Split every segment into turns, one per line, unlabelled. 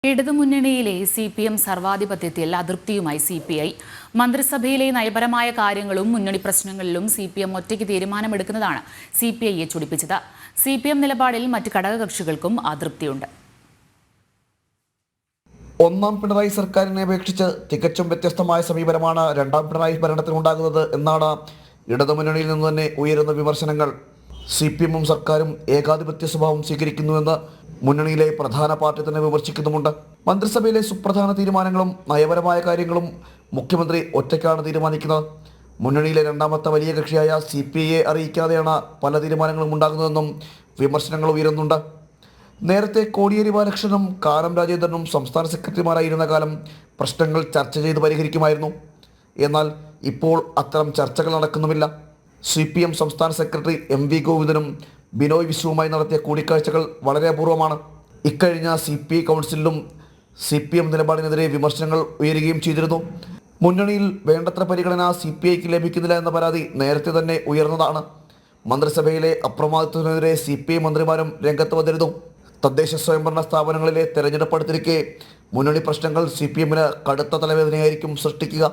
ഇടതുമുന്നണിയിലെ CPM സർവാധിപത്യത്തിൽ അതൃപ്തിയുമായി CPI. മന്ത്രിസഭയിലെ നയപരമായ കാര്യങ്ങളും മുന്നണി പ്രശ്നങ്ങളിലും CPM ഒറ്റയ്ക്ക് തീരുമാനമെടുക്കുന്നതാണ് CPIയെ ചൊടിപ്പിച്ചത്. CPM നിലപാടിൽ മറ്റ് ഘടകകക്ഷികൾക്കും അതൃപ്തിയുണ്ട്.
ഒന്നാം പിണറായി സർക്കാരിനെ അപേക്ഷിച്ച് തികച്ചും വ്യത്യസ്തമായ സമീപനമാണ് രണ്ടാം പിണറായി ഭരണത്തിനുണ്ടാകുന്നത് എന്നാണ് ഇടതുമുന്നണിയിൽ നിന്ന് തന്നെ ഉയരുന്ന വിമർശനങ്ങൾ. CPMും സർക്കാരും ഏകാധിപത്യ സ്വഭാവം സ്വീകരിക്കുന്നുവെന്ന് മുന്നണിയിലെ പ്രധാന പാർട്ടി തന്നെ വിമർശിക്കുന്നുമുണ്ട്. മന്ത്രിസഭയിലെ സുപ്രധാന തീരുമാനങ്ങളും നയപരമായ കാര്യങ്ങളും മുഖ്യമന്ത്രി ഒറ്റയ്ക്കാണ് തീരുമാനിക്കുന്നത്. മുന്നണിയിലെ രണ്ടാമത്തെ വലിയ കക്ഷിയായ CPIയെ അറിയിക്കാതെയാണ് പല തീരുമാനങ്ങളും ഉണ്ടാകുന്നതെന്നും വിമർശനങ്ങൾ ഉയരുന്നുണ്ട്. നേരത്തെ കോടിയേരി ബാലകൃഷ്ണനും കാനം രാജേന്ദ്രനും സംസ്ഥാന സെക്രട്ടറിമാരായിരുന്ന കാലം പ്രശ്നങ്ങൾ ചർച്ച ചെയ്ത് പരിഹരിക്കുമായിരുന്നു. എന്നാൽ ഇപ്പോൾ അത്തരം ചർച്ചകൾ നടക്കുന്നുമില്ല. CPM സംസ്ഥാന സെക്രട്ടറി MV ഗോവിന്ദനും ബിനോയ് വിശ്വവുമായി നടത്തിയ കൂടിക്കാഴ്ചകൾ വളരെ അപൂർവമാണ്. ഇക്കഴിഞ്ഞ CPI കൗൺസിലിലും CPM നിലപാടിനെതിരെ വിമർശനങ്ങൾ ഉയരുകയും ചെയ്തിരുന്നു. മുന്നണിയിൽ വേണ്ടത്ര പരിഗണന CPIക്ക് ലഭിക്കുന്നില്ല എന്ന പരാതി നേരത്തെ തന്നെ ഉയർന്നതാണ്. മന്ത്രിസഭയിലെ അപ്രമാദിത്വത്തിനെതിരെ CPI മന്ത്രിമാരും രംഗത്ത് വന്നിരുന്നു. തദ്ദേശ സ്വയംഭരണ സ്ഥാപനങ്ങളിലെ തെരഞ്ഞെടുപ്പ് അടുത്തിരിക്കെ മുന്നണി പ്രശ്നങ്ങൾ CPMന് കടുത്ത തലവേദനയായിരിക്കും സൃഷ്ടിക്കുക.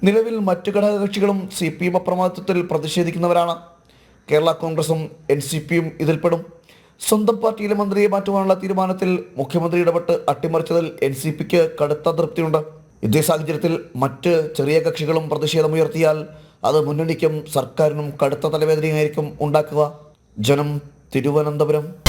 നിലവിൽ മറ്റു ഘടകകക്ഷികളും CPM അപ്രമാദിത്വത്തിൽ പ്രതിഷേധിക്കുന്നവരാണ്. കേരള കോൺഗ്രസും NCPയും ഇതിൽപ്പെടും. സ്വന്തം പാർട്ടിയിലെ മന്ത്രിയെ മാറ്റുവാനുള്ള തീരുമാനത്തിൽ മുഖ്യമന്ത്രി ഇടപെട്ട് അട്ടിമറിച്ചതിൽ NCPക്ക് കടുത്ത അതൃപ്തിയുണ്ട്. ഇതേ സാഹചര്യത്തിൽ മറ്റ് ചെറിയ കക്ഷികളും പ്രതിഷേധമുയർത്തിയാൽ അത് മുന്നണിക്കും സർക്കാരിനും കടുത്ത തലവേദനയായിരിക്കും ഉണ്ടാക്കുക. ജനം, തിരുവനന്തപുരം.